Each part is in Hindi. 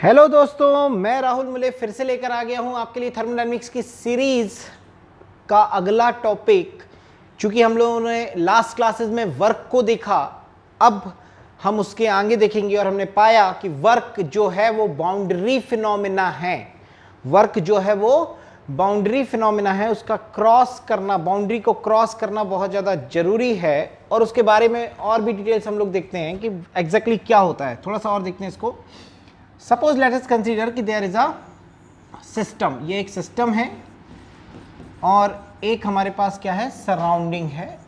हेलो दोस्तों, मैं राहुल मुले फिर से लेकर आ गया हूं आपके लिए थर्मोडायनेमिक्स की सीरीज का अगला टॉपिक। चूंकि हम लोगों ने लास्ट क्लासेस में वर्क को देखा, अब हम उसके आगे देखेंगे और हमने पाया कि वर्क जो है वो बाउंड्री फिनोमिना है। वर्क जो है वो बाउंड्री फिनोमिना है, उसका क्रॉस करना, बाउंड्री को क्रॉस करना बहुत ज़्यादा जरूरी है। और उसके बारे में और भी डिटेल्स हम लोग देखते हैं कि एग्जैक्टली क्या होता है। थोड़ा सा और देखते हैं इसको। सपोज लेट अस कंसीडर कि देयर इज अ सिस्टम, ये एक सिस्टम है और एक हमारे पास क्या है, सराउंडिंग है।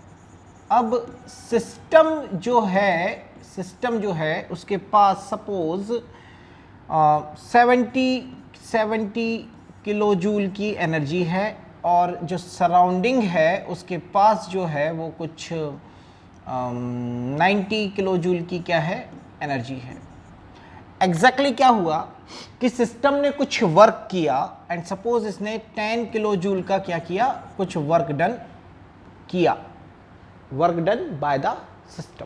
अब सिस्टम जो है उसके पास सपोज 70 किलो जूल की एनर्जी है और जो सराउंडिंग है उसके पास जो है वो कुछ 90 किलो जूल की क्या है, एनर्जी है। एग्जैक्टली क्या हुआ कि सिस्टम ने कुछ वर्क किया एंड सपोज इसने 10 किलो जूल का क्या किया, कुछ वर्क डन किया, work done by the system.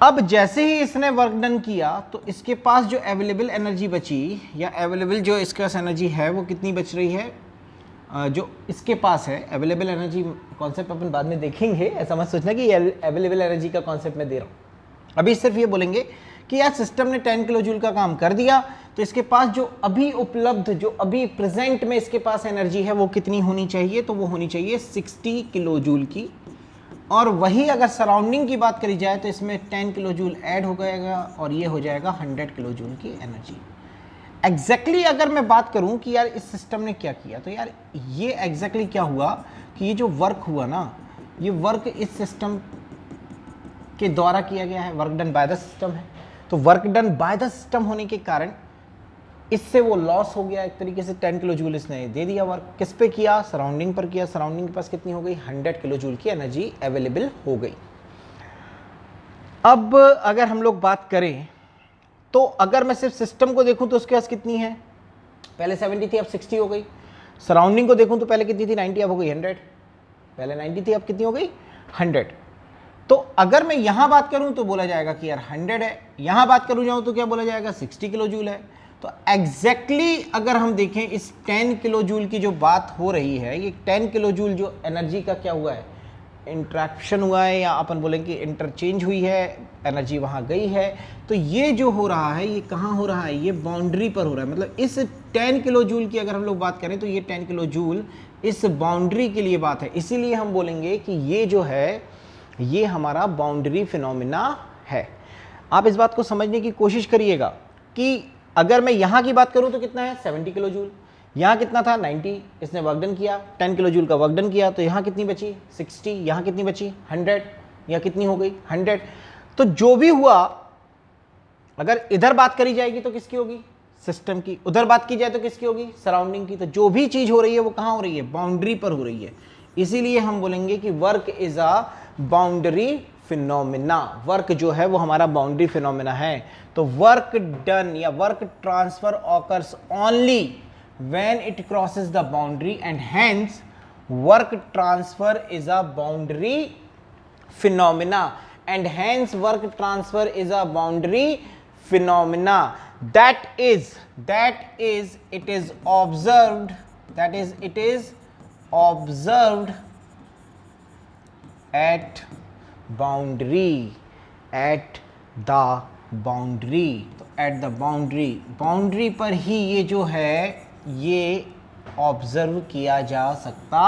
अब जैसे ही इसने वर्क डन किया तो इसके पास जो अवेलेबल एनर्जी बची, या अवेलेबल जो इसके पास एनर्जी है वो कितनी बच रही है, जो इसके पास है अवेलेबल एनर्जी। कॉन्सेप्ट अपन बाद में देखेंगे, ऐसा मत सोचना कि अवेलेबल एनर्जी का कॉन्सेप्ट मैं दे रहा हूं। अभी सिर्फ ये बोलेंगे कि यार सिस्टम ने 10 किलो जूल का काम कर दिया, तो इसके पास जो अभी उपलब्ध, जो अभी प्रेजेंट में इसके पास एनर्जी है वो कितनी होनी चाहिए, तो वो होनी चाहिए 60 किलो जूल की। और वही अगर सराउंडिंग की बात करी जाए तो इसमें 10 किलो जूल ऐड हो जाएगा और ये हो जाएगा 100 किलो जूल की एनर्जी। एग्जैक्टली अगर मैं बात करूं कि यार इस सिस्टम ने क्या किया, तो यार ये एग्जैक्टली क्या हुआ कि ये जो वर्क हुआ ना, ये वर्क इस सिस्टम के द्वारा किया गया है, work done by the system है। तो work done by the system होने के कारण इससे वो लॉस हो गया एक तरीके से। 10 किलो जूल इसने दे दिया वर्क, किस पे किया, सराउंडिंग पर किया। सराउंडिंग के पास कितनी हो गई, 100 किलो जूल की एनर्जी अवेलेबल हो गई। अब अगर हम लोग बात करें तो अगर मैं सिर्फ सिस्टम को देखूं तो उसके पास कितनी है, पहले 70 थी अब 60 हो गई। सराउंडिंग को देखूं तो पहले कितनी थी, 90, अब हो गई 100। पहले 90 थी अब कितनी हो गई, 100। तो अगर मैं यहां बात करूं तो बोला जाएगा कि यार 100 है, यहां बात करूं जाऊं तो क्या बोला जाएगा, 60 किलो जूल है। तो एग्जैक्टली अगर हम देखें इस 10 किलो जूल की जो बात हो रही है, ये 10 किलो जूल जो एनर्जी का क्या हुआ है, इंट्रैक्शन हुआ है, या अपन बोलेंगे इंटरचेंज हुई है, एनर्जी वहां गई है। तो ये जो हो रहा है ये कहां हो रहा है, ये बाउंड्री पर हो रहा है। मतलब इस 10 किलो जूल की अगर हम लोग बात करें तो ये 10 किलो जूल इस बाउंड्री के लिए बात है। इसीलिए हम बोलेंगे कि ये जो है ये हमारा बाउंड्री फिनोमिना है। आप इस बात को समझने की कोशिश करिएगा कि अगर मैं यहां की बात करूं तो कितना है, 70 किलो जूल। यहां कितना था, 90। इसने वर्क डन किया, 10 किलो जूल का वर्क डन किया, तो यहां कितनी बची, 60। यहां कितनी बची, 100। यहां कितनी हो गई, 100। तो जो भी हुआ, अगर इधर बात करी जाएगी तो किसकी होगी, सिस्टम की। उधर बात की जाए तो किसकी होगी, सराउंडिंग की। तो जो भी चीज हो रही है वो कहां हो रही है, बाउंड्री पर हो रही है। इसीलिए हम बोलेंगे कि work is a boundary phenomena. Work जो है वो हमारा बाउंड्री फिनोमिना है। तो वर्क डन या work transfer occurs only when it crosses the boundary and hence work transfer is a boundary phenomena and hence work transfer is a boundary phenomena that is it is observed at boundary, at the boundary। तो at the boundary पर ही ये जो है ये ऑब्जर्व किया जा सकता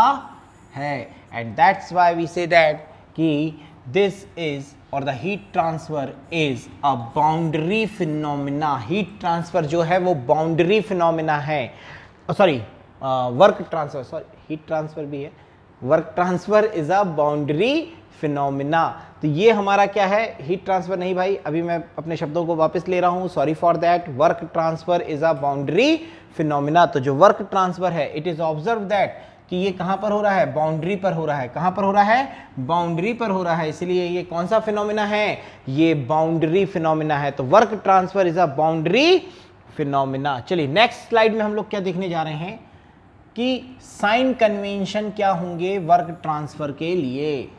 है। And that's why we say that कि दिस इज और the heat transfer is a boundary phenomena. Heat transfer जो है वो बाउंड्री फिनोमिना है। Sorry, work transfer, sorry heat transfer भी है, work transfer is a boundary phenomena. तो ये हमारा क्या है, हीट ट्रांसफर नहीं भाई, अभी मैं अपने शब्दों को वापस ले रहा हूं, sorry for that. Work transfer is a boundary phenomena. तो जो वर्क ट्रांसफर है, इट इज ऑब्जर्व दैट कि ये कहां पर हो रहा है, बाउंड्री पर हो रहा है। कहां पर हो रहा है, बाउंड्री पर हो रहा है। इसलिए ये कौन सा फिनोमिना है, ये बाउंड्री फिनोमिना है। तो work transfer is a boundary phenomena. चलिए नेक्स्ट स्लाइड में हम लोग क्या देखने जा रहे हैं कि साइन कन्वेंशन क्या होंगे वर्क ट्रांसफर के लिए।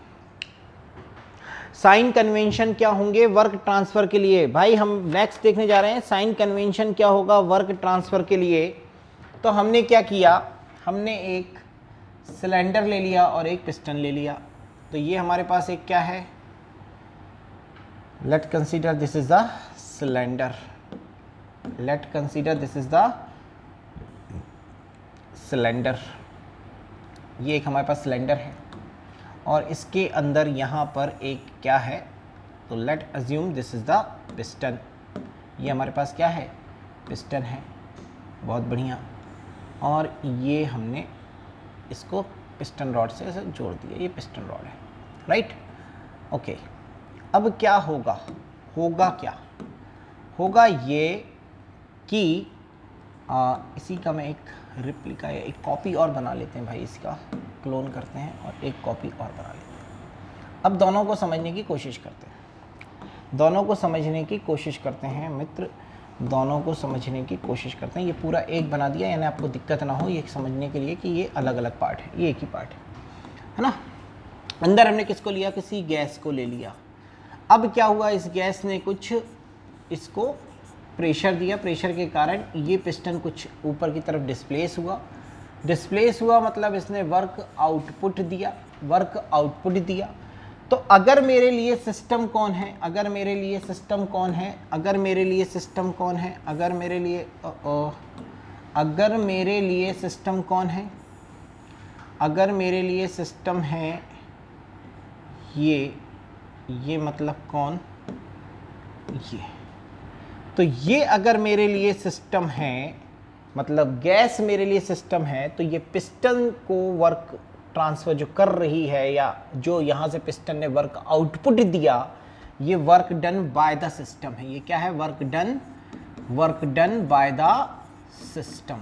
साइन कन्वेंशन क्या होंगे वर्क ट्रांसफर के लिए? भाई हम नेक्स्ट देखने जा रहे हैं साइन कन्वेंशन क्या होगा वर्क ट्रांसफर के लिए। तो हमने क्या किया, हमने एक सिलेंडर ले लिया और एक पिस्टन ले लिया। तो ये हमारे पास एक क्या है, late consider this is the cylinder, late consider this is the cylinder. ये एक हमारे पास सिलेंडर है और इसके अंदर यहाँ पर एक क्या है, तो late assume this is the piston. ये हमारे पास क्या है, पिस्टन है, बहुत बढ़िया। और ये हमने इसको पिस्टन रॉड से ऐसे जोड़ दिया, ये पिस्टन रॉड है, राइट, ओके। अब क्या होगा, होगा क्या होगा ये कि इसी का मैं एक रिप्लिका या एक कॉपी और बना लेते हैं भाई, इसका क्लोन करते हैं और एक कॉपी और बना लेते हैं। अब दोनों को समझने की कोशिश करते हैं, दोनों को समझने की कोशिश करते हैं मित्र, दोनों को समझने की कोशिश करते हैं। ये पूरा एक बना दिया, यानी आपको दिक्कत ना हो ये समझने के लिए कि ये अलग अलग पार्ट है, ये एक ही पार्ट है ना। अंदर हमने किसको लिया, किसी गैस को ले लिया। अब क्या हुआ, इस गैस ने कुछ इसको प्रेशर दिया, प्रेशर के कारण ये पिस्टन कुछ ऊपर की तरफ डिस्प्लेस हुआ। डिस्प्लेस हुआ मतलब इसने वर्क आउटपुट दिया, वर्क आउटपुट दिया। तो अगर मेरे लिए सिस्टम कौन है, अगर मेरे लिए सिस्टम कौन है, अगर मेरे लिए सिस्टम कौन है, अगर मेरे लिए अगर मेरे लिए सिस्टम कौन है, अगर मेरे लिए सिस्टम है ये मतलब कौन, ये। तो ये अगर मेरे लिए सिस्टम है, मतलब गैस मेरे लिए सिस्टम है, तो ये पिस्टन को वर्क ट्रांसफर जो कर रही है या जो यहाँ से पिस्टन ने वर्क आउटपुट दिया, ये work done by the system है। ये क्या है, work done by the system.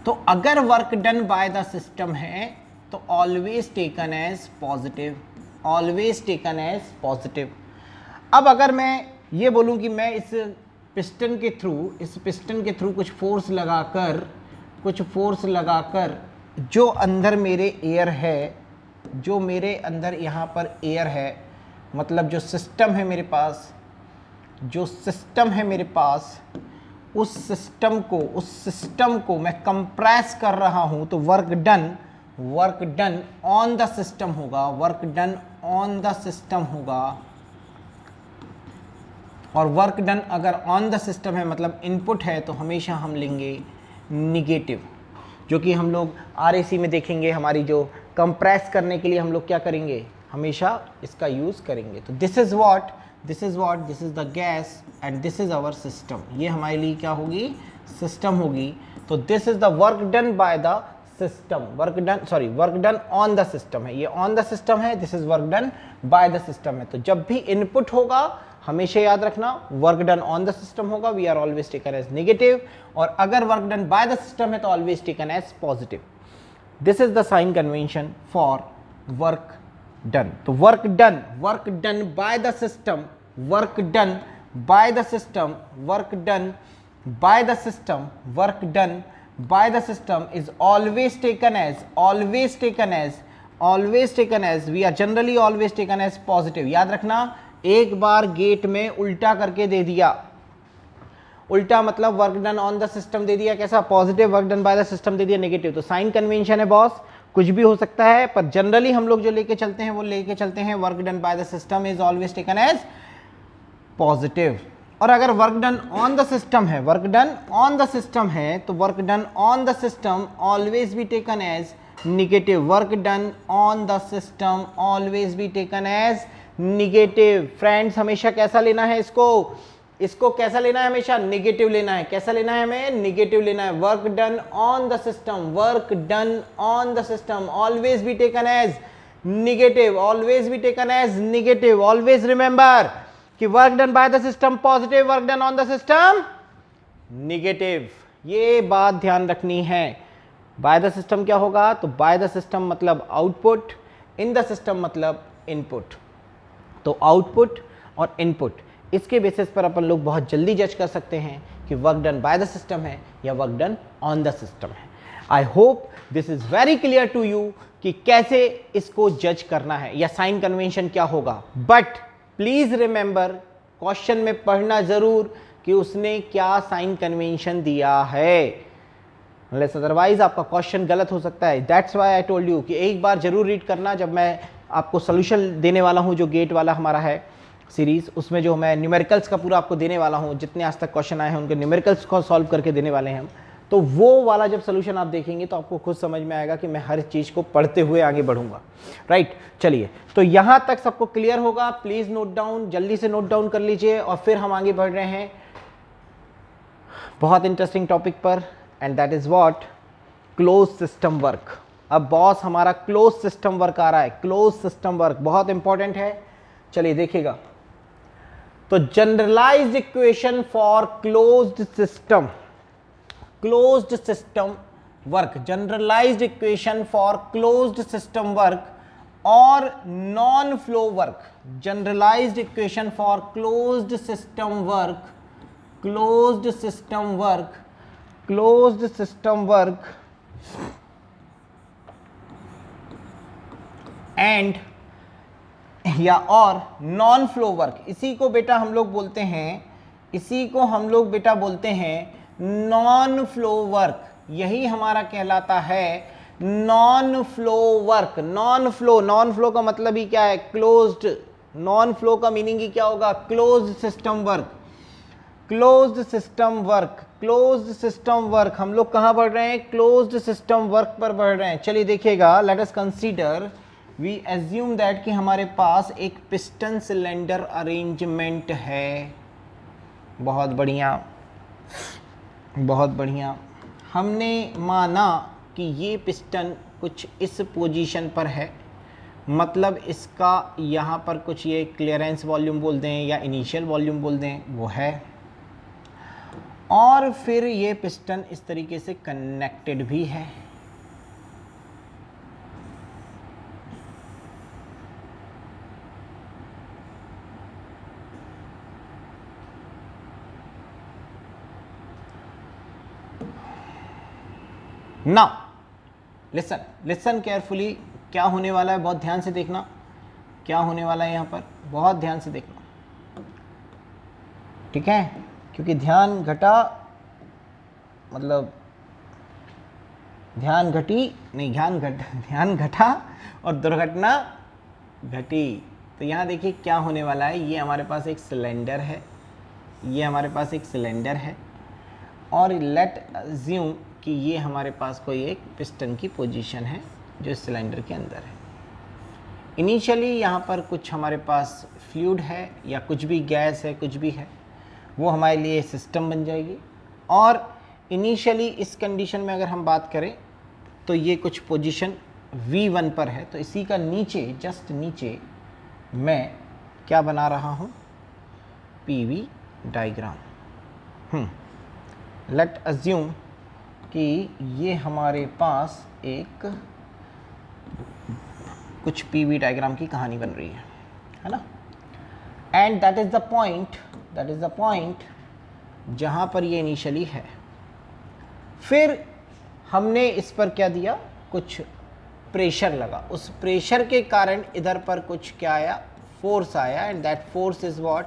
तो अगर work done by the system है तो always taken as positive, always taken as positive. अब अगर मैं ये बोलूं कि मैं इस पिस्टन के थ्रू कुछ फोर्स लगाकर जो अंदर मेरे एयर है, जो मेरे अंदर यहाँ पर एयर है, मतलब जो सिस्टम है मेरे पास, जो सिस्टम है मेरे पास, उस सिस्टम को मैं कंप्रेस कर रहा हूँ, तो work done on the system होगा, work done on the system होगा। और वर्क डन अगर ऑन द सिस्टम है मतलब इनपुट है, तो हमेशा हम लेंगे निगेटिव, जो कि हम लोग आरएसी में देखेंगे। हमारी जो कंप्रेस करने के लिए हम लोग क्या करेंगे, हमेशा इसका यूज़ करेंगे। तो this is the gas and this is our system. ये हमारे लिए क्या होगी, सिस्टम होगी। तो this is the work done by the system, work done on the system है, ये ऑन द सिस्टम है, this is work done by the system है। तो जब भी इनपुट होगा हमेशा याद रखना work done on the system होगा, we are always taken as negative. और अगर work done by the system है तो always taken as positive. This is the sign convention for work done. तो work done by the system, work done by the system, work done by the system, work done by the system is always taken as, we are generally always taken as positive। याद रखना, एक बार गेट में उल्टा करके दे दिया, उल्टा मतलब work done on the system दे दिया, कैसा, positive, work done by the system दे दिया नेगेटिव। तो साइन कन्वेंशन है बॉस, कुछ भी हो सकता है, पर जनरली हम लोग जो लेके चलते हैं वो लेके चलते हैं work done by the system is always taken as positive. और अगर work done on the system है, work done on the system है, तो work done on the system always be taken as negative, work done on the system always be taken as negative. Friends हमेशा कैसा लेना है इसको कैसा लेना है, हमेशा निगेटिव लेना है। कैसा लेना है, हमें निगेटिव लेना है। Work done on the system, work done on the system always be taken as negative, always be taken as negative. Always remember कि work done by the system positive, work done on the system negative. ये बात ध्यान रखनी है। बाय द सिस्टम क्या होगा, तो बाय द सिस्टम मतलब आउटपुट, इन द सिस्टम मतलब इनपुट। तो आउटपुट और इनपुट, इसके बेसिस पर अपन लोग बहुत जल्दी जज कर सकते हैं कि work done by the system है या work done on the system है। I hope this is very clear to you कि कैसे इसको जज करना है या साइन कन्वेंशन क्या होगा। बट प्लीज रिमेंबर क्वेश्चन में पढ़ना जरूर कि उसने क्या साइन कन्वेंशन दिया है, अदरवाइज आपका क्वेश्चन गलत हो सकता है। That's why I told you कि एक बार जरूर रीड करना जब मैं आपको सोल्यूशन देने वाला हूं, जो गेट वाला हमारा है सीरीज, उसमें जो मैं न्यूमेरिकल्स का पूरा आपको देने वाला हूं, जितने आज तक क्वेश्चन आए हैं उनके न्यूमेरिकल्स को सॉल्व करके देने वाले हैं हम। तो वो वाला जब सोल्यूशन आप देखेंगे तो आपको खुद समझ में आएगा कि मैं हर चीज को पढ़ते हुए आगे बढ़ूंगा। राइट, चलिए, तो यहां तक सबको क्लियर होगा। प्लीज नोट डाउन, जल्दी से नोट डाउन कर लीजिए और फिर हम आगे बढ़ रहे हैं बहुत इंटरेस्टिंग टॉपिक पर, and that is what, close system work. अब बॉस हमारा क्लोज सिस्टम वर्क आ रहा है। क्लोज सिस्टम वर्क बहुत इंपॉर्टेंट है। चलिए देखिएगा, तो generalized equation for closed system, closed system work, generalized equation for closed system work और non flow work, generalized equation for closed system work, closed system work, closed system work and या और नॉन फ्लो वर्क। इसी को बेटा हम लोग बोलते हैं, इसी को हम लोग बेटा बोलते हैं नॉन फ्लो वर्क। यही हमारा कहलाता है non flow work. Non flow, non flow का मतलब ही क्या है, क्लोज्ड। नॉन फ्लो का मीनिंग ही क्या होगा, closed system work, closed system work, closed system work. हम लोग कहां बढ़ रहे हैं, क्लोज्ड सिस्टम वर्क पर बढ़ रहे हैं। चलिए देखिएगा, let us consider, we assume that कि हमारे पास एक पिस्टन सिलेंडर अरेंजमेंट है। बहुत बढ़िया, बहुत बढ़िया। हमने माना कि ये पिस्टन कुछ इस पोजीशन पर है, मतलब इसका यहाँ पर कुछ ये क्लियरेंस वॉल्यूम बोल दें या इनिशियल वॉल्यूम बोल दें, वो है। और फिर ये पिस्टन इस तरीके से कनेक्टेड भी है। नाउ लिसन, लिसन केयरफुली, क्या होने वाला है बहुत ध्यान से देखना, क्या होने वाला है यहाँ पर बहुत ध्यान से देखना, ठीक है, क्योंकि ध्यान घटा मतलब ध्यान घटी नहीं, ध्यान घटा और दुर्घटना घटी। तो यहाँ देखिए क्या होने वाला है, ये हमारे पास एक सिलेंडर है, ये हमारे पास एक सिलेंडर है, और लेट अज्यूम कि ये हमारे पास कोई एक पिस्टन की पोजीशन है जो इस सिलेंडर के अंदर है। इनिशियली यहाँ पर कुछ हमारे पास फ्लूइड है या कुछ भी गैस है, कुछ भी है, वो हमारे लिए सिस्टम बन जाएगी। और इनिशियली इस कंडीशन में अगर हम बात करें तो ये कुछ पोजीशन V1 पर है, तो इसी का नीचे, जस्ट नीचे मैं क्या बना रहा हूँ, PV डायग्राम। लेट अज्यूम कि ये हमारे पास एक कुछ PV डायग्राम की कहानी बन रही है ना, and that is the point, that is the point जहां पर ये इनिशियली है। फिर हमने इस पर क्या दिया, कुछ प्रेशर लगा, उस प्रेशर के कारण इधर पर कुछ क्या आया, फोर्स आया, and that force is what,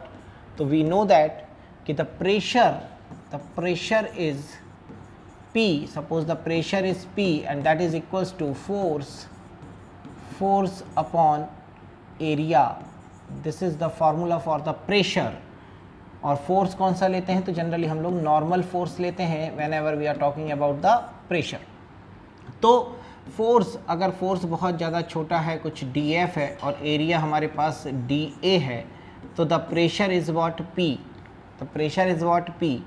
तो वी नो दैट कि the pressure is P, suppose the pressure is P and that is equals to force upon area. This is the formula for the pressure. और फोर्स कौन सा लेते हैं, तो जनरली हम लोग नॉर्मल फोर्स लेते हैं whenever we are talking about the pressure। तो फोर्स, अगर फोर्स बहुत ज़्यादा छोटा है, कुछ dF है और एरिया हमारे पास dA है, तो the pressure is what, P, the pressure is what P,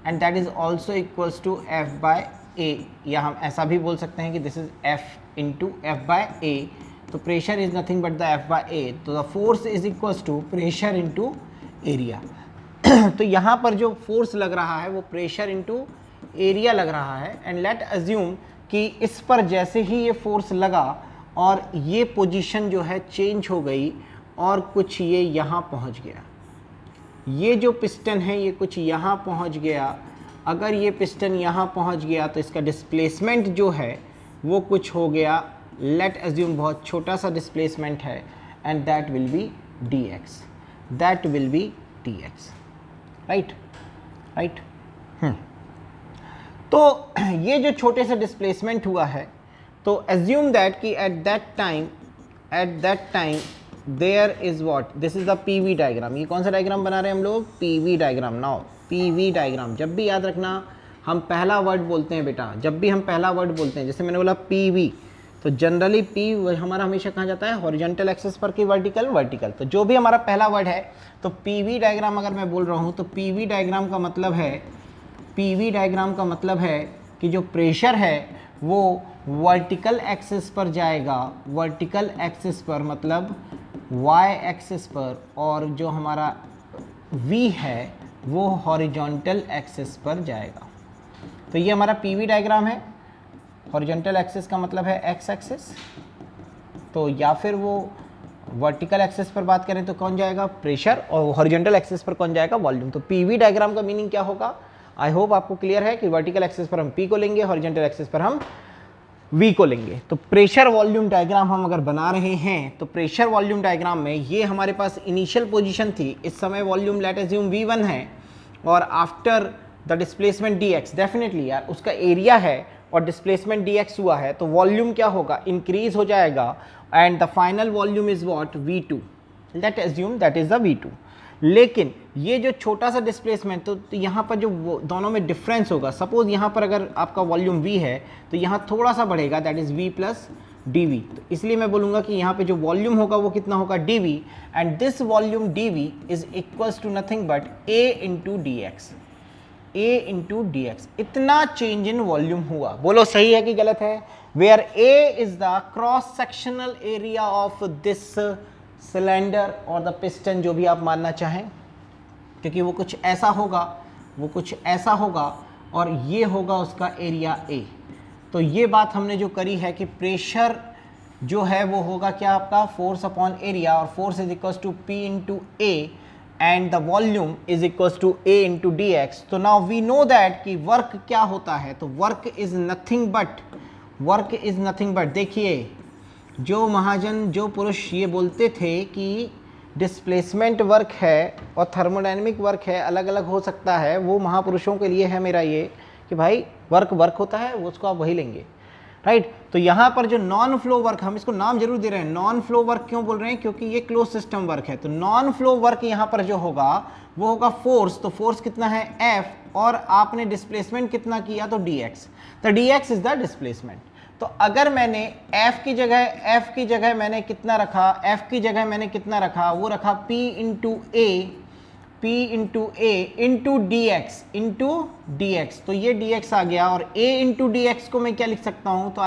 and that is also equals to F by A, या हम ऐसा भी बोल सकते हैं कि this is F into F by A। तो pressure is nothing but the F by A, तो the force is equals to pressure into area. तो यहाँ पर जो फोर्स लग रहा है वो प्रेशर इंटू एरिया लग रहा है, एंड लेट अज्यूम कि इस पर जैसे ही ये फोर्स लगा और ये पोजीशन जो है चेंज हो गई और कुछ ये यहाँ पहुँच गया, ये जो पिस्टन है ये कुछ यहाँ पहुँच गया। अगर ये पिस्टन यहाँ पहुँच गया तो इसका डिस्प्लेसमेंट जो है वो कुछ हो गया, लेट एज्यूम बहुत छोटा सा डिस्प्लेसमेंट है, and that will be dx, that will be dx, right right. तो ये जो छोटे से डिस्प्लेसमेंट हुआ है, तो एज्यूम दैट कि at that time there is what, this is the PV diagram. ये कौन सा डायग्राम बना रहे हैं हम लोग? PV diagram. Now PV diagram, जब भी याद रखना हम पहला वर्ड बोलते हैं बेटा, जब भी हम पहला वर्ड बोलते हैं, जैसे मैंने बोला पीवी, तो जनरली पी हमारा हमेशा कहाँ जाता है? हॉरिजॉन्टल एक्सिस पर कि वर्टिकल। तो जो भी हमारा पहला वर्ड है, तो पीवी डायग्राम अगर मैं बोल रहा हूँ तो पीवी डायग्राम का मतलब है कि जो प्रेशर है वो वर्टिकल एक्सिस पर जाएगा, वर्टिकल एक्सिस पर मतलब वाई एक्सिस पर, और जो हमारा v है वो हॉरिजॉन्टल एक्सिस पर जाएगा। तो ये हमारा पीवी डायग्राम है। हॉरिजॉन्टल एक्सिस का मतलब है एक्स एक्सिस, तो या फिर वो वर्टिकल एक्सिस पर बात करें तो कौन जाएगा? प्रेशर, और हॉरिजॉन्टल एक्सिस पर कौन जाएगा? वॉल्यूम। तो पीवी डायग्राम का मीनिंग क्या होगा? आई होप आपको क्लियर है कि वर्टिकल एक्सिस पर हम P को लेंगे, हॉरिजॉन्टल एक्सिस पर हम V को लेंगे। तो प्रेशर वॉल्यूम डायग्राम हम अगर बना रहे हैं तो प्रेशर वॉल्यूम डायग्राम में ये हमारे पास इनिशियल पोजीशन थी, इस समय वॉल्यूम लेट अज्यूम V1 है, और after the displacement dx, definitely यार उसका एरिया है और डिस्प्लेसमेंट dx हुआ है, तो वॉल्यूम क्या होगा? इंक्रीज हो जाएगा, and the final volume is what? V2, late assume that is the V2। लेकिन ये जो छोटा सा डिस्प्लेसमेंट, तो यहाँ पर जो दोनों में डिफरेंस होगा, सपोज यहाँ पर अगर आपका वॉल्यूम v है तो यहाँ थोड़ा सा बढ़ेगा, that is v plus dv। तो इसलिए मैं बोलूँगा कि यहाँ पे जो वॉल्यूम होगा वो कितना होगा? dv, and this volume dv is equals to nothing but a into dx। इतना चेंज इन वॉल्यूम हुआ। बोलो सही है कि गलत है? Where a is the cross sectional area of this cylinder और द पिस्टन, जो भी आप मानना चाहें, क्योंकि वो कुछ ऐसा होगा और ये होगा उसका एरिया A। तो ये बात हमने जो करी है कि प्रेशर जो है वो होगा क्या आपका? फोर्स अपॉन एरिया, और force is equals to P into A, and the volume is equals to A into dx। तो नाउ वी नो दैट कि वर्क क्या होता है, तो वर्क इज नथिंग बट देखिए, जो महाजन, जो पुरुष ये बोलते थे कि डिस्प्लेसमेंट वर्क है और थर्मोडायनेमिक वर्क है, अलग अलग हो सकता है, वो महापुरुषों के लिए है मेरा ये कि भाई वर्क होता है, वो उसको आप वही लेंगे, राइट। तो यहाँ पर जो नॉन फ्लो वर्क, हम इसको नाम जरूर दे रहे हैं नॉन फ्लो वर्क। क्यों बोल रहे हैं? क्योंकि ये क्लोज सिस्टम वर्क है। तो नॉन फ्लो वर्क यहाँ पर जो होगा वो होगा फोर्स। तो फोर्स कितना है? F, और आपने डिस्प्लेसमेंट कितना किया? तो dx। तो dx इज द डिस्प्लेसमेंट। तो अगर मैंने F की जगह मैंने कितना रखा? वो रखा P into A into dx। तो ये dx आ गया, और A इंटू dx को मैं क्या लिख सकता हूँ? तो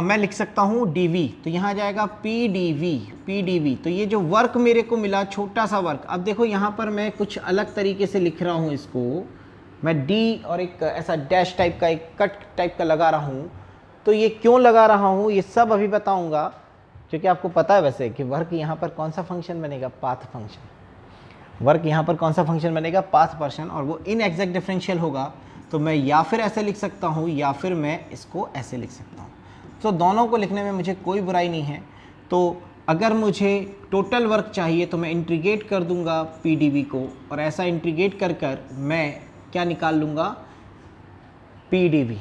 मैं लिख सकता हूँ dv। तो यहाँ जाएगा Pdv। तो ये जो वर्क मेरे को मिला, छोटा सा वर्क, अब देखो यहाँ पर मैं कुछ अलग तरीके से लिख रहा हूँ इसको, मैं D और एक ऐसा डैश टाइप का, एक कट टाइप का लगा रहा हूँ। तो ये क्यों लगा रहा हूँ ये सब अभी बताऊँगा, क्योंकि आपको पता है वैसे कि वर्क यहाँ पर कौन सा फंक्शन बनेगा? Path function. वर्क यहाँ पर कौन सा फंक्शन बनेगा? पाथ फंक्शन, और वो इन एग्जैक्ट डिफरेंशियल होगा। तो मैं या फिर ऐसे लिख सकता हूँ या फिर मैं इसको ऐसे लिख सकता हूँ। तो दोनों को लिखने में मुझे कोई बुराई नहीं है। तो अगर मुझे टोटल वर्क चाहिए तो मैं इंटीग्रेट कर दूंगा PdV को, और ऐसा इंटीग्रेट कर मैं क्या निकाल लूँगा? PdV,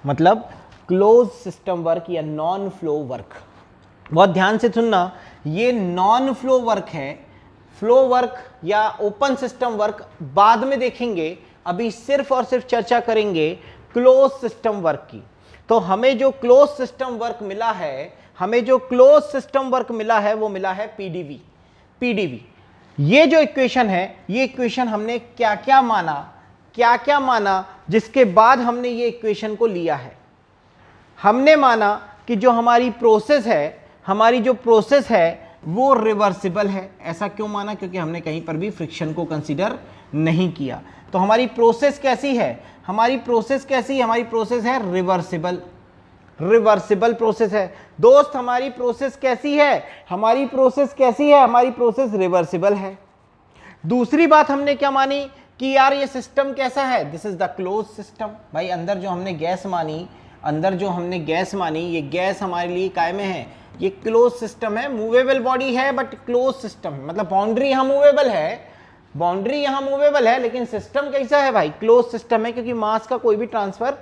मतलब क्लोज सिस्टम वर्क या नॉन फ्लो वर्क। बहुत ध्यान से सुनना, ये नॉन फ्लो वर्क है। फ्लो वर्क या ओपन सिस्टम वर्क बाद में देखेंगे, अभी सिर्फ और सिर्फ चर्चा करेंगे क्लोज सिस्टम वर्क की। तो हमें जो क्लोज सिस्टम वर्क मिला है वो मिला है PdV। ये जो इक्वेशन है, ये इक्वेशन हमने क्या क्या माना जिसके बाद हमने ये इक्वेशन को लिया है। हमने माना कि जो हमारी प्रोसेस है वो रिवर्सिबल है। ऐसा क्यों माना? क्योंकि हमने कहीं पर भी फ्रिक्शन को कंसीडर नहीं किया। तो हमारी प्रोसेस कैसी है? हमारी प्रोसेस है रिवर्सिबल प्रोसेस है। दोस्त हमारी प्रोसेस कैसी है? हमारी प्रोसेस रिवर्सिबल है। दूसरी बात हमने क्या मानी कि यार ये सिस्टम कैसा है, this is the close system. भाई अंदर जो हमने गैस मानी, ये गैस हमारे लिए काय में है, ये क्लोज सिस्टम है, मूवेबल बॉडी है बट क्लोज सिस्टम है, मतलब बाउंड्री यहाँ मूवेबल है, लेकिन सिस्टम कैसा है भाई, क्लोज सिस्टम है, क्योंकि मास का कोई भी ट्रांसफर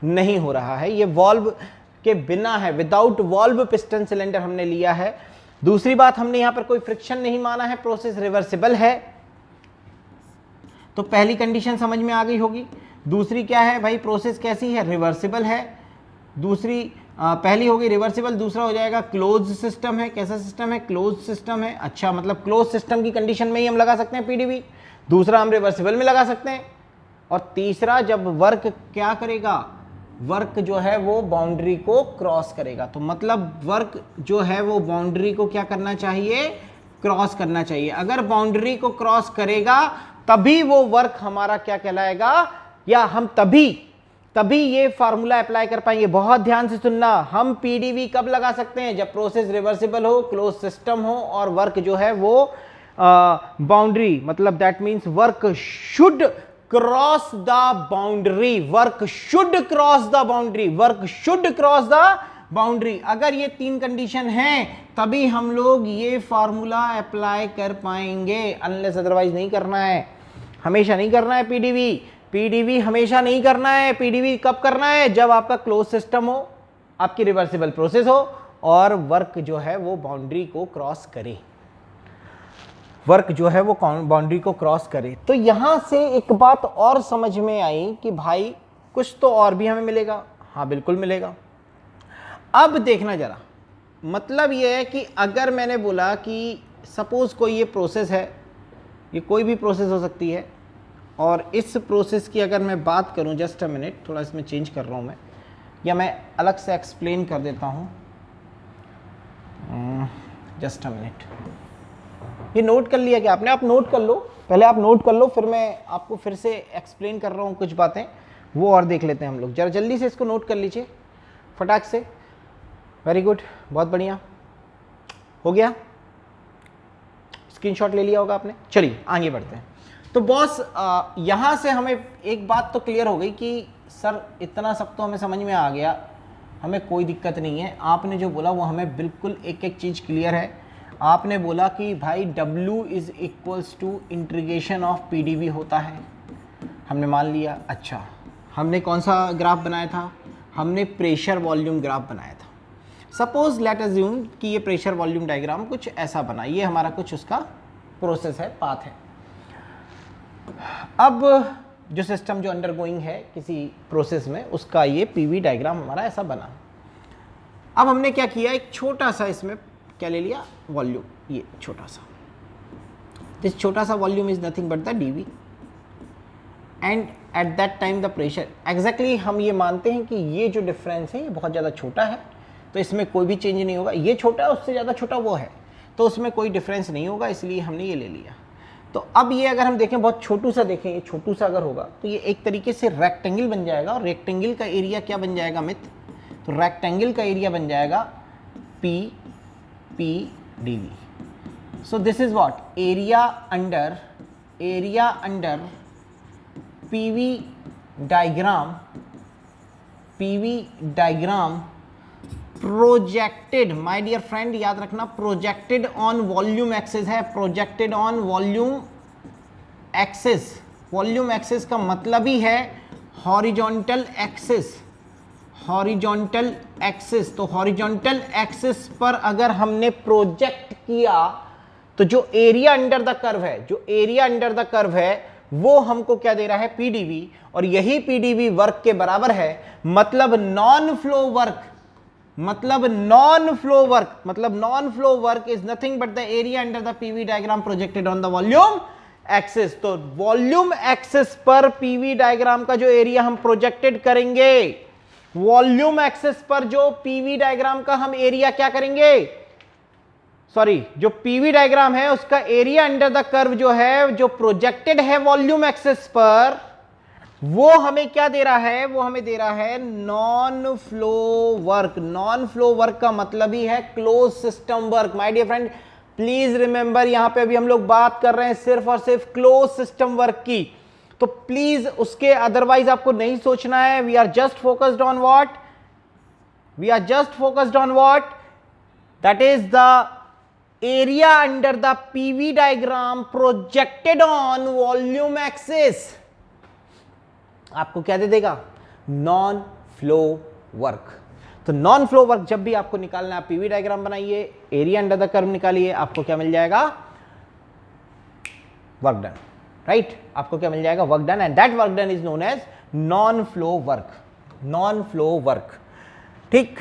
नहीं हो रहा है, ये वॉल्व के बिना है, विदाउट वॉल्व पिस्टन सिलेंडर हमने लिया है। दूसरी बात, हमने यहां पर कोई फ्रिक्शन नहीं माना है, प्रोसेस रिवर्सिबल है, तो पहली कंडीशन समझ में आ गई होगी। दूसरी क्या है भाई, प्रोसेस कैसी है, रिवर्सिबल है। दूसरी पहली होगी रिवर्सिबल, दूसरा हो जाएगा क्लोज सिस्टम है। कैसा सिस्टम है, क्लोज सिस्टम है। अच्छा, मतलब क्लोज सिस्टम की कंडीशन में ही हम लगा सकते हैं पीडीवी, दूसरा हम रिवर्सिबल में लगा सकते हैं, और तीसरा जब वर्क क्या करेगा, वर्क जो है वो बाउंड्री को क्रॉस करेगा, तो मतलब वर्क जो है वो बाउंड्री को क्या करना चाहिए, क्रॉस करना चाहिए। अगर बाउंड्री को क्रॉस करेगा तभी वो वर्क हमारा क्या कहलाएगा, या हम तभी ये फार्मूला अप्लाई कर पाएंगे। बहुत ध्यान से सुनना, हम पीडीवी कब लगा सकते हैं, जब प्रोसेस रिवर्सिबल हो, क्लोज सिस्टम हो, और वर्क जो है वो बाउंड्री, मतलब that means work should cross the boundary, अगर ये तीन कंडीशन हैं तभी हम लोग ये फार्मूला अप्लाई कर पाएंगे, अनलेस अदरवाइज नहीं करना है, हमेशा नहीं करना है पीडीवी हमेशा नहीं करना है। पीडीवी कब करना है, जब आपका क्लोज सिस्टम हो, आपकी रिवर्सिबल प्रोसेस हो, और वर्क जो है वो बाउंड्री को क्रॉस करे, तो यहां से एक बात और समझ में आई कि भाई कुछ तो और भी हमें मिलेगा। हाँ बिल्कुल मिलेगा। अब देखना जरा, मतलब ये है कि अगर मैंने बोला कि सपोज कोई ये प्रोसेस है, ये कोई भी प्रोसेस हो सकती है, और इस प्रोसेस की अगर मैं बात करूं, जस्ट अ मिनट, थोड़ा इसमें चेंज कर रहा हूं मैं, या मैं अलग से एक्सप्लेन कर देता हूं, जस्ट अ मिनट। ये नोट कर लिया क्या आपने, आप नोट कर लो, पहले आप नोट कर लो, फिर मैं आपको फिर से एक्सप्लेन कर रहा हूं कुछ बातें, वो और देख लेते हैं हम लोग। जरा जल्दी से इसको नोट कर लीजिए फटाक से। वेरी गुड, बहुत बढ़िया, हो गया, स्क्रीनशॉट ले लिया होगा आपने। चलिए आगे बढ़ते हैं। तो बॉस यहाँ से हमें एक बात तो क्लियर हो गई कि सर इतना सब तो हमें समझ में आ गया, हमें कोई दिक्कत नहीं है। आपने जो बोला वो हमें बिल्कुल एक एक चीज़ क्लियर है। आपने बोला कि भाई W is equals to integration of PDV होता है, हमने मान लिया। अच्छा, हमने कौन सा ग्राफ बनाया था, हमने प्रेशर वॉल्यूम ग्राफ बनाया था। सपोज लेट अज्यूम कि ये प्रेशर वॉल्यूम डायग्राम कुछ ऐसा बना, ये हमारा कुछ उसका प्रोसेस है, पाथ है। अब जो सिस्टम जो अंडरगोइंग है किसी प्रोसेस में, उसका ये पीवी डायग्राम हमारा ऐसा बना। अब हमने क्या किया, एक छोटा सा इसमें क्या ले लिया, वॉल्यूम, ये छोटा सा, दिस छोटा सा volume is nothing but the DV, and at that time the pressure. Exactly हम ये मानते हैं कि ये जो डिफरेंस है ये बहुत ज़्यादा छोटा है, तो इसमें कोई भी चेंज नहीं होगा। ये छोटा है, उससे ज़्यादा छोटा वो है, तो उसमें कोई डिफरेंस नहीं होगा, इसलिए हमने ये ले लिया। तो अब ये अगर हम देखें, बहुत छोटू सा देखें, ये छोटू सा अगर होगा तो ये एक तरीके से रेक्टेंगल बन जाएगा, और रेक्टेंगल का एरिया क्या बन जाएगा मित्र, तो रेक्टेंगल का एरिया बन जाएगा P DV. So this is what, area under PV diagram projected, my dear friend याद रखना, प्रोजेक्टेड ऑन वॉल्यूम एक्सिस है, projected on volume axis. Volume axis का मतलब ही है हॉरिजॉन्टल एक्सिस, तो हॉरिजॉन्टल एक्सिस पर अगर हमने प्रोजेक्ट किया तो जो एरिया अंडर द कर्व है वो हमको क्या दे रहा है, पीडीवी, और यही पीडीवी वर्क के बराबर है। मतलब non flow work is nothing but the area under the PV diagram projected on the volume axis. तो वॉल्यूम एक्सिस पर पीवी डायग्राम का जो एरिया हम प्रोजेक्टेड करेंगे, वॉल्यूम एक्सिस पर जो पीवी डायग्राम का हम एरिया क्या करेंगे, सॉरी, जो पीवी डायग्राम है उसका एरिया अंडर द कर्व जो है, जो प्रोजेक्टेड है वॉल्यूम एक्सिस पर, वो हमें क्या दे रहा है, वो हमें दे रहा है non flow work. Non flow work का मतलब ही है close system work. My dear friend, please remember यहां पे अभी हम लोग बात कर रहे हैं सिर्फ और सिर्फ क्लोज सिस्टम वर्क की, तो प्लीज उसके अदरवाइज आपको नहीं सोचना है. We are just focused on what, we are just focused on what, that is the area under the PV diagram projected on volume axis. आपको क्या दे देगा? Non flow work. तो नॉन फ्लो वर्क जब भी आपको निकालना है, आप पीवी डायग्राम बनाइए, एरिया अंडर द कर्व निकालिए, आपको क्या मिल जाएगा? Work done. राइट, आपको क्या मिल जाएगा? Work done. And that work done is known as non flow work. Non flow work, ठीक,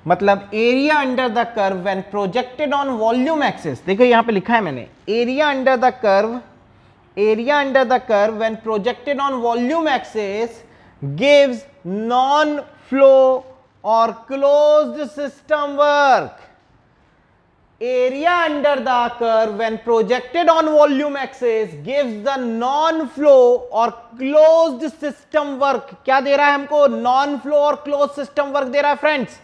मतलब area under the curve when projected on volume axis. देखो यहां पे लिखा है मैंने, area under the curve, area under the curve when projected on volume axis gives non flow or closed system work. Area under the curve when projected on volume axis gives the non-flow or closed system work. क्या दे रहा है हमको? non-flow और closed system work दे रहा है फ्रेंड्स.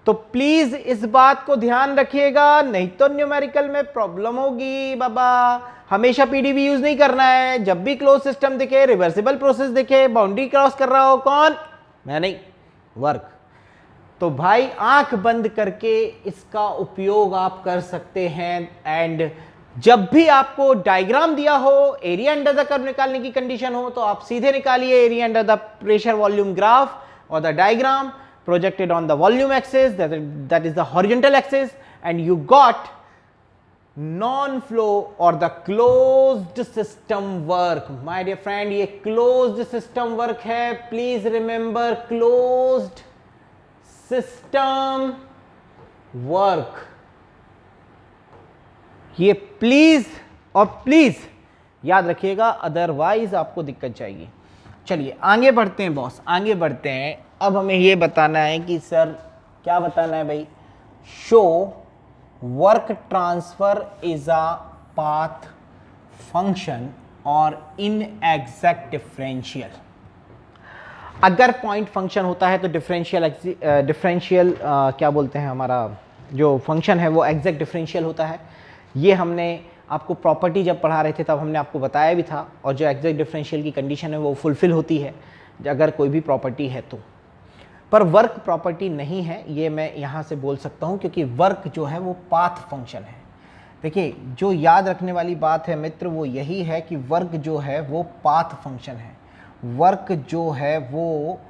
तो प्लीज इस बात को ध्यान रखिएगा, नहीं तो न्यूमेरिकल में प्रॉब्लम होगी बाबा. हमेशा पीडीबी यूज नहीं करना है. जब भी क्लोज सिस्टम दिखे, रिवर्सिबल प्रोसेस दिखे, बाउंड्री क्रॉस कर रहा हो, कौन? मैं नहीं, वर्क. तो भाई आंख बंद करके इसका उपयोग आप कर सकते हैं. एंड जब भी आपको डायग्राम दिया हो, एरिया अंडर द कर्व निकालने की कंडीशन हो, तो आप सीधे निकालिए area under the pressure volume graph और the diagram projected on the volume axis, that is the horizontal axis, and you got non flow और the closed system work. My dear friend, ये क्लोज्ड सिस्टम वर्क है. Please remember, closed system work. ये प्लीज और प्लीज याद रखिएगा, अदरवाइज आपको दिक्कत जाएगी. चलिए आगे बढ़ते हैं बॉस, आगे बढ़ते हैं. अब हमें ये बताना है कि सर क्या बताना है भाई? Show work transfer is a path function और इन एग्जैक्ट डिफरेंशियल. अगर पॉइंट फंक्शन होता है तो डिफरेंशियल क्या बोलते हैं, हमारा जो फंक्शन है वो एग्जैक्ट डिफरेंशियल होता है. ये हमने आपको प्रॉपर्टी जब पढ़ा रहे थे तब हमने आपको बताया भी था. और जो एग्जैक्ट डिफरेंशियल की कंडीशन है वो फुलफिल होती है अगर कोई भी प्रॉपर्टी है तो. पर वर्क प्रॉपर्टी नहीं है, ये मैं यहाँ से बोल सकता हूँ, क्योंकि वर्क जो है वो पाथ फंक्शन है. देखिए, जो याद रखने वाली बात है मित्र वो यही है कि वर्क जो है वो पाथ फंक्शन है. वर्क जो है वो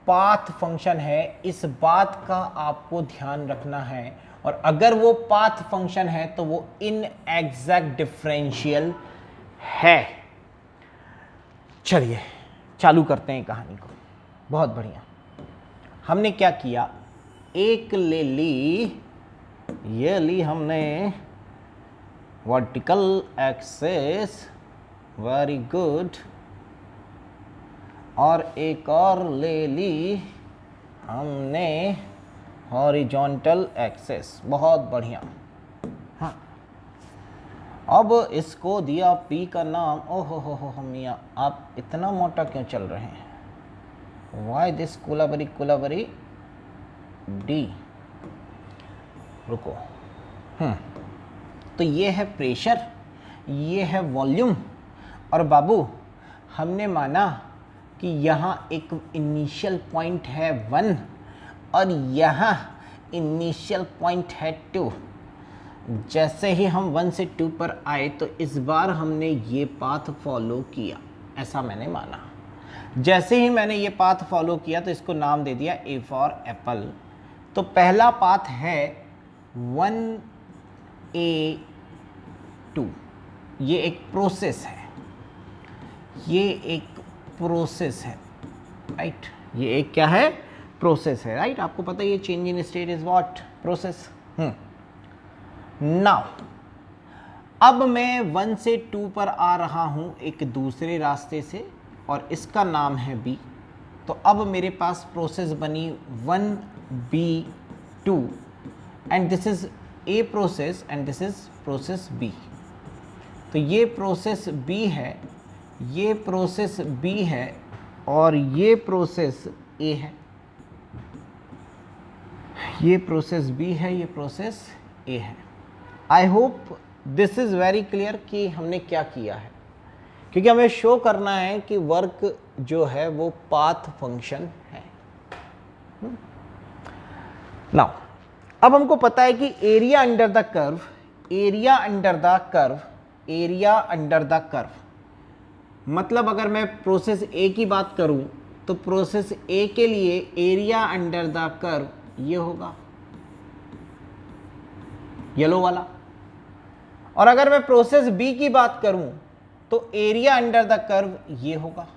पाथ फंक्शन है, इस बात का आपको ध्यान रखना है. और अगर वो पाथ फंक्शन है तो वो इन एग्जैक्ट डिफरेंशियल है. चलिए चालू करते हैं कहानी को. बहुत बढ़िया. हमने क्या किया, एक ले ली, ये ली हमने वर्टिकल एक्सिस, वेरी गुड. और एक और ले ली हमने हॉरिजॉन्टल एक्सिस, बहुत बढ़िया. हाँ, अब इसको दिया पी का नाम. ओहो हो मियाँ, आप इतना मोटा क्यों चल रहे हैं? वाई दिस कुलाबरी डी. रुको. तो ये है प्रेशर, ये है वॉल्यूम. और बाबू हमने माना कि यहाँ एक इनिशियल पॉइंट है 1 और यहाँ इनिशियल पॉइंट है 2. जैसे ही हम 1 से 2 पर आए तो इस बार हमने ये पाथ फॉलो किया, ऐसा मैंने माना. जैसे ही मैंने ये पाथ फॉलो किया तो इसको नाम दे दिया A फॉर एप्पल. तो पहला पाथ है 1A2. ये एक प्रोसेस है, ये एक प्रोसेस है, राइट. ये एक क्या है? प्रोसेस है, राइट. आपको पता है ये change in state is what? Process. Now अब मैं 1 से 2 पर आ रहा हूं एक दूसरे रास्ते से और इसका नाम है B. तो अब मेरे पास प्रोसेस बनी 1B2 and this is A process and this is process B. तो ये प्रोसेस B है, ये प्रोसेस B है और ये प्रोसेस A है. ये प्रोसेस B है, ये प्रोसेस A है. I hope this is very clear कि हमने क्या किया है, क्योंकि हमें शो करना है कि वर्क जो है वो पाथ फंक्शन है। नाउ अब हमको पता है कि area under the curve, area under the curve, area under the curve मतलब अगर मैं प्रोसेस ए की बात करूं तो प्रोसेस ए के लिए एरिया अंडर द कर्व ये होगा, येलो वाला। और अगर मैं प्रोसेस बी की बात करूं तो एरिया अंडर द कर्व ये होगा,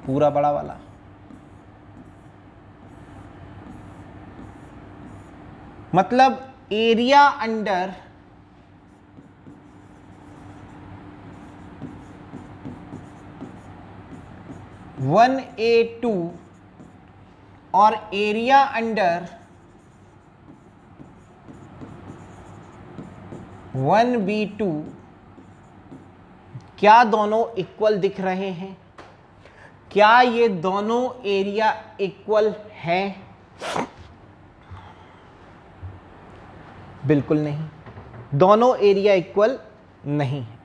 पूरा बड़ा वाला। मतलब area under one A two और एरिया अंडर 1B2 क्या दोनों इक्वल दिख रहे हैं? क्या ये दोनों एरिया इक्वल हैं? बिल्कुल नहीं, दोनों एरिया इक्वल नहीं है।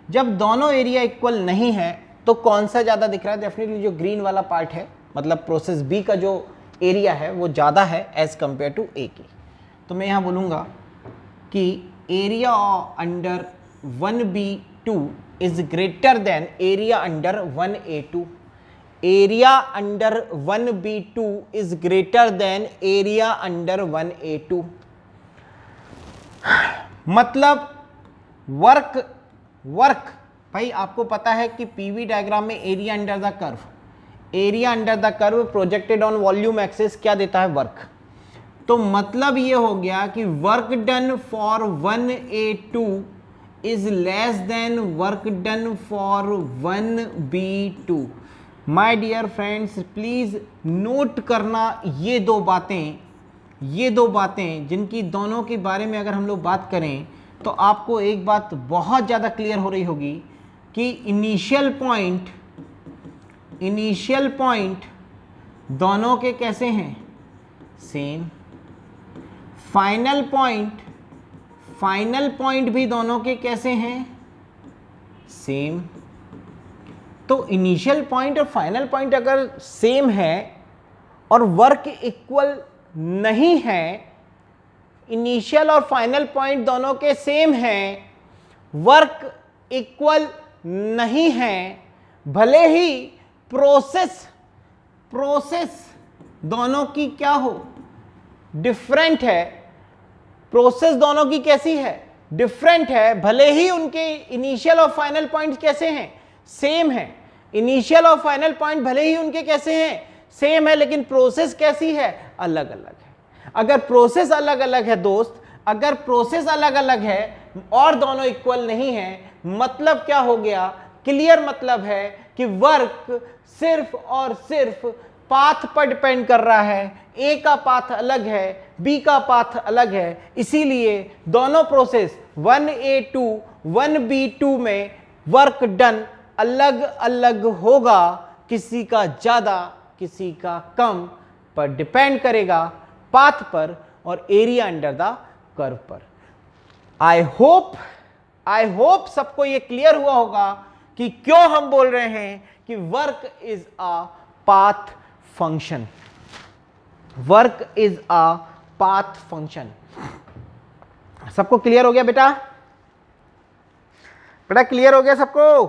जब दोनों एरिया इक्वल नहीं है तो कौन सा ज़्यादा दिख रहा है? डेफिनेटली जो ग्रीन वाला पार्ट है, मतलब प्रोसेस बी का जो एरिया है वो ज़्यादा है एज कंपेयर टू ए की। तो मैं यहाँ बोलूँगा कि area under 1B2 is greater than area under 1A2। Area under 1B2 is greater than area under 1A2। मतलब वर्क भाई आपको पता है कि पीवी डायग्राम में area under the curve, area under the curve projected on volume axis क्या देता है? वर्क। तो मतलब ये हो गया कि work done for 1A2 is less than work done for 1B2। My dear friends please note करना ये दो बातें जिनकी दोनों के बारे में अगर हम लोग बात करें तो आपको एक बात बहुत ज़्यादा क्लियर हो रही होगी कि इनिशियल पॉइंट दोनों के कैसे हैं? सेम। फाइनल पॉइंट भी दोनों के कैसे हैं? सेम। तो इनिशियल पॉइंट और फाइनल पॉइंट अगर सेम है और वर्क इक्वल नहीं है, इनिशियल और फाइनल पॉइंट दोनों के सेम हैं, वर्क इक्वल नहीं है, भले ही प्रोसेस दोनों की क्या हो? डिफरेंट है। प्रोसेस दोनों की कैसी है? डिफरेंट है, भले ही उनके इनिशियल और फाइनल पॉइंट कैसे हैं? सेम है। इनिशियल और फाइनल पॉइंट भले ही उनके कैसे हैं? सेम है, लेकिन प्रोसेस कैसी है? अलग अलग है। अगर प्रोसेस अलग अलग है दोस्त, अगर प्रोसेस अलग अलग है और दोनों इक्वल नहीं है, मतलब क्या हो गया? क्लियर मतलब है कि वर्क सिर्फ और सिर्फ पाथ पर डिपेंड कर रहा है। ए का पाथ अलग है, बी का पाथ अलग है, इसीलिए दोनों प्रोसेस 1A2 1B2 में वर्क डन अलग अलग होगा, किसी का ज्यादा किसी का कम, पर डिपेंड करेगा पाथ पर और एरिया अंडर द कर्व पर। आई होप सबको ये क्लियर हुआ होगा कि क्यों हम बोल रहे हैं कि work is a path function. Work is a path function. सबको क्लियर हो गया बेटा? बेटा क्लियर हो गया सबको?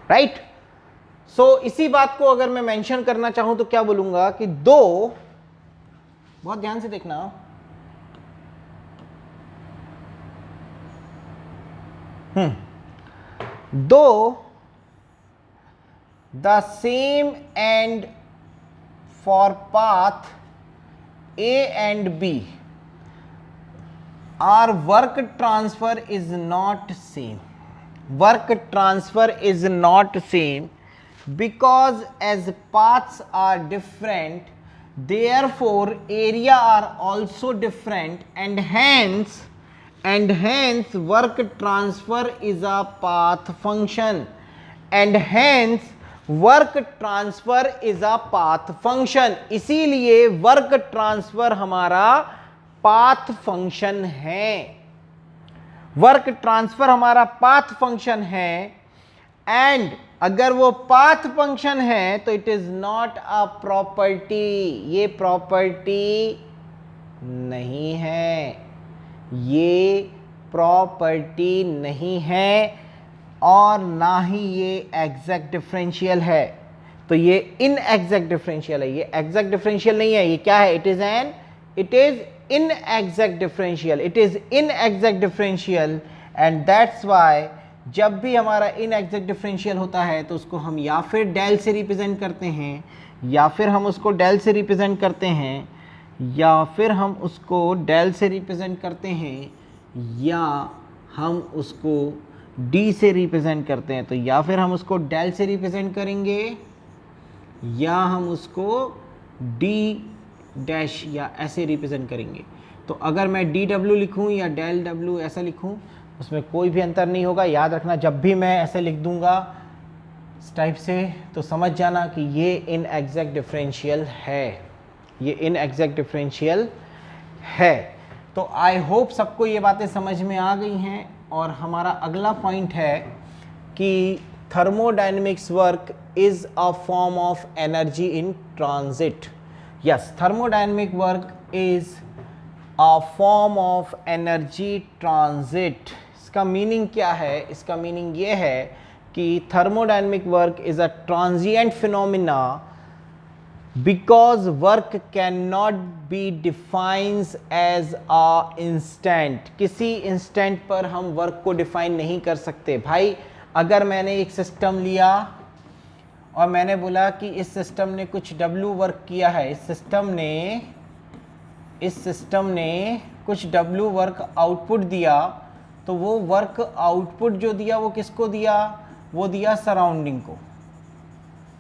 राइट। सो इसी बात को अगर मैं मेंशन करना चाहूं तो क्या बोलूंगा कि बहुत ध्यान से देखना, दो the same end for path A and B, our work transfer is not same. Work transfer is not same because as paths are different, therefore area are also different, and hence work transfer is a path function, and hence work transfer is a path function, इसीलिए वर्क ट्रांसफर हमारा पाथ फंक्शन है। वर्क ट्रांसफर हमारा पाथ फंक्शन है, एंड अगर वो पाथ फंक्शन है तो it is not a property, ये प्रॉपर्टी नहीं है, ये प्रॉपर्टी नहीं है, और ना ही ये एग्जैक्ट डिफरेंशियल है। तो ये इन एग्जैक्ट डिफरेंशियल है, ये एग्जैक्ट डिफरेंशियल नहीं है। ये क्या है? It is in exact differential, it is in exact differential. And that's Y जब भी हमारा इन एग्जैक्ट डिफरेंशियल होता है तो उसको हम या फिर डेल से रिप्रेजेंट करते हैं, या फिर हम उसको डेल से रिप्रेजेंट करते हैं, या फिर हम उसको डेल से रिप्रेजेंट करते हैं, या हम उसको डी से रिप्रेजेंट करते हैं। तो या फिर हम उसको डेल से रिप्रेजेंट करेंगे, या हम उसको डी डैश या ऐसे रिप्रेजेंट करेंगे। तो अगर मैं डी डब्ल्यू लिखूँ या डेल डब्ल्यू ऐसा लिखूँ, उसमें कोई भी अंतर नहीं होगा। याद रखना, जब भी मैं ऐसे लिख दूंगा इस टाइप से, तो समझ जाना कि ये इन एग्जैक्ट डिफरेंशियल है, ये इन एग्जैक्ट डिफरेंशियल है। तो आई होप सबको ये बातें समझ में आ गई हैं। और हमारा अगला पॉइंट है कि thermodynamics work is a form of energy in transit. Yes, thermodynamic work is a form of energy transit. इसका मीनिंग क्या है? इसका मीनिंग ये है कि thermodynamic work is a transient phenomena because work cannot be defined as a instant। किसी इंस्टेंट पर हम वर्क को डिफाइन नहीं कर सकते। भाई अगर मैंने एक सिस्टम लिया और मैंने बोला कि इस सिस्टम ने कुछ W वर्क किया है, इस सिस्टम ने कुछ W वर्क आउटपुट दिया, तो वो वर्क आउटपुट जो दिया वो किसको दिया? वो दिया सराउंडिंग को।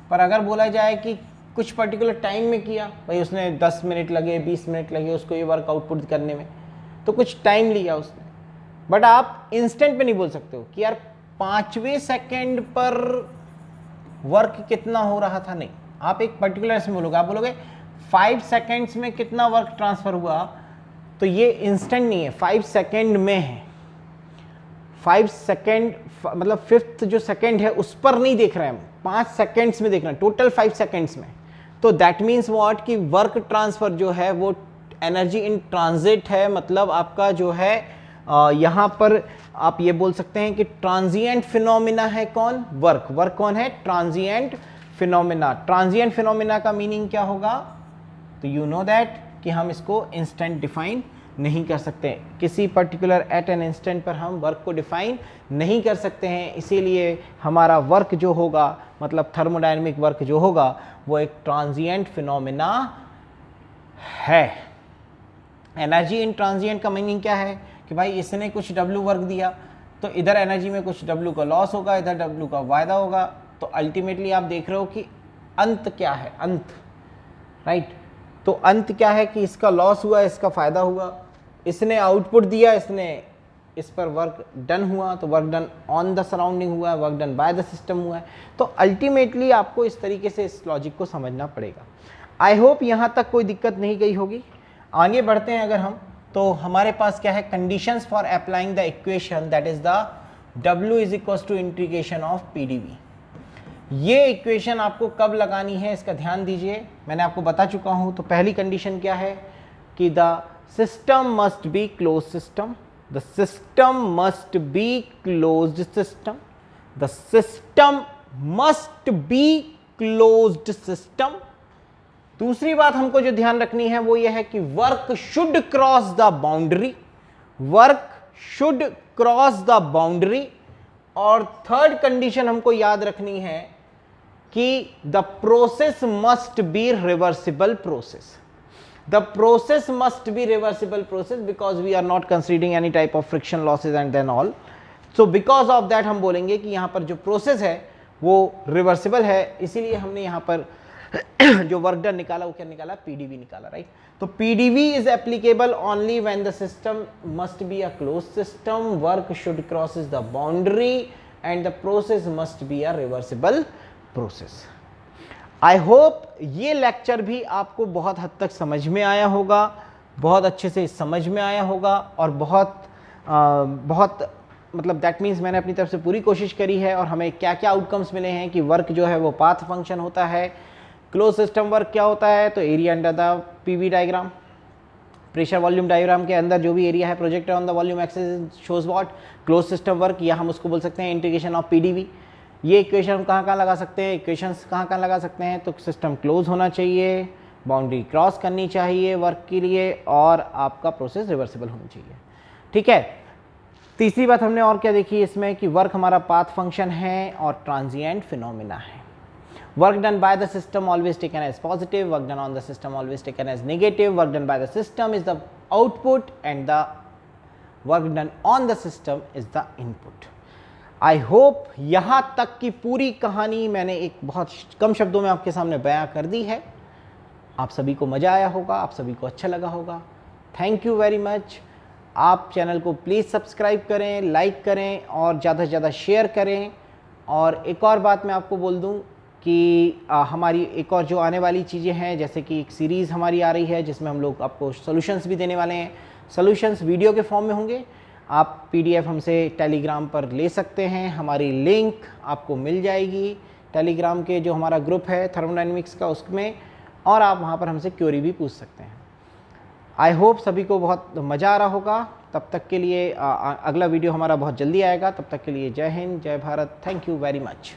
पर अगर बोला जाए कि कुछ पर्टिकुलर टाइम में किया, भाई उसने 10 मिनट लगे, 20 मिनट लगे उसको ये वर्क आउटपुट करने में, तो कुछ टाइम लिया उसने। बट आप इंस्टेंट पे नहीं बोल सकते हो कि यार 5वें सेकंड पर वर्क कितना हो रहा था, नहीं। आप एक पर्टिकुलर इसमें बोलोगे, आप बोलोगे 5 सेकेंड्स में कितना वर्क ट्रांसफर हुआ, तो ये इंस्टेंट नहीं है, 5 सेकेंड में है। 5 सेकेंड मतलब 5th जो सेकेंड है उस पर नहीं देख रहे हैं हम, 5 सेकेंड्स में देख रहे हैं, टोटल 5 सेकेंड्स में। तो दैट मीन्स व्हाट कि वर्क ट्रांसफर जो है वो एनर्जी इन ट्रांजिट है। मतलब आपका जो है यहाँ पर आप ये बोल सकते हैं कि ट्रांजिएंट फिनोमिना है कौन? वर्क। वर्क कौन है? Transient phenomena. ट्रांजिएंट फिनोमिना का मीनिंग क्या होगा? तो यू नो दैट कि हम इसको इंस्टेंट डिफाइन नहीं कर सकते, किसी पर्टिकुलर एट एन इंस्टेंट पर हम वर्क को डिफाइन नहीं कर सकते हैं। इसीलिए हमारा वर्क जो होगा, मतलब थर्मोडायनेमिक वर्क जो होगा, वो एक ट्रांजिएंट फिनोमिना है। एनर्जी इन ट्रांजिएंट का मीनिंग क्या है कि भाई इसने कुछ W वर्क दिया, तो इधर एनर्जी में कुछ W का लॉस होगा, इधर W का वायदा होगा। तो अल्टीमेटली आप देख रहे हो कि अंत क्या है? अंत, राइट। तो अंत क्या है कि इसका लॉस हुआ, इसका फायदा हुआ। इसने आउटपुट दिया, इसने इस पर वर्क डन हुआ, तो work done on the surrounding हुआ है, work done by the system हुआ है। तो अल्टीमेटली आपको इस तरीके से इस लॉजिक को समझना पड़ेगा। आई होप यहाँ तक कोई दिक्कत नहीं गई होगी। आगे बढ़ते हैं अगर हम, तो हमारे पास क्या है? Conditions for applying the equation that is the W is equals to integration of PdV। ये इक्वेशन आपको कब लगानी है इसका ध्यान दीजिए, मैंने आपको बता चुका हूं। तो पहली कंडीशन क्या है कि the system must be close system, the system must be closed system, the system must be closed system. दूसरी बात हमको जो ध्यान रखनी है वो ये है कि work should cross the boundary, work should cross the boundary. और थर्ड कंडीशन हमको याद रखनी है कि the process must be reversible process, the process must be reversible process because we are not considering any type of friction losses and then all. So because of that हम बोलेंगे कि यहां पर जो प्रोसेस है वो रिवर्सिबल है, इसीलिए हमने यहां पर जो वर्क डन निकाला वो क्या निकाला? PdV निकाला, राइट। तो PdV is applicable only when the system must be a close system, work should crosses the boundary and the process must be a reversible process. I hope ये लेक्चर भी आपको बहुत हद तक समझ में आया होगा, बहुत अच्छे से समझ में आया होगा और बहुत मतलब दैट मीन्स मैंने अपनी तरफ से पूरी कोशिश करी है और हमें क्या क्या आउटकम्स मिले हैं कि वर्क जो है वो पाथ फंक्शन होता है। क्लोज सिस्टम वर्क क्या होता है, तो area under the PV diagram, pressure volume diagram के अंदर जो भी एरिया है projected on the volume axis shows what close system work, या हम उसको बोल सकते हैं इंटीग्रेशन ऑफ पीडीवी। ये इक्वेशन हम कहाँ लगा सकते हैं, इक्वेशंस कहाँ लगा सकते हैं, तो सिस्टम क्लोज होना चाहिए, बाउंड्री क्रॉस करनी चाहिए वर्क के लिए और आपका प्रोसेस रिवर्सिबल होनी चाहिए। ठीक है, तीसरी बात हमने और क्या देखी इसमें कि वर्क हमारा पाथ फंक्शन है और ट्रांजिएंट फिनोमिना है। Work done by the system always taken as positive, work done on the system always taken as negative, work done by the system is the output and the work done on the system is the input. I hope यहाँ तक की पूरी कहानी मैंने एक बहुत कम शब्दों में आपके सामने बयां कर दी है। आप सभी को मज़ा आया होगा, आप सभी को अच्छा लगा होगा। Thank you very much. आप चैनल को प्लीज़ सब्सक्राइब करें, लाइक करें और ज़्यादा से ज़्यादा शेयर करें। और एक और बात मैं आपको बोल दूं कि हमारी एक और जो आने वाली चीज़ें हैं, जैसे कि एक सीरीज़ हमारी आ रही है जिसमें हम लोग आपको सॉल्यूशंस भी देने वाले हैं। सॉल्यूशंस वीडियो के फॉर्म में होंगे, आप पीडीएफ हमसे टेलीग्राम पर ले सकते हैं, हमारी लिंक आपको मिल जाएगी टेलीग्राम के जो हमारा ग्रुप है थर्मोडायनेमिक्स का उसमें, और आप वहाँ पर हमसे क्वेरी भी पूछ सकते हैं। आई होप सभी को बहुत मज़ा आ रहा होगा। तब तक के लिए अगला वीडियो हमारा बहुत जल्दी आएगा। तब तक के लिए जय हिंद, जय Bharat. Thank you very much.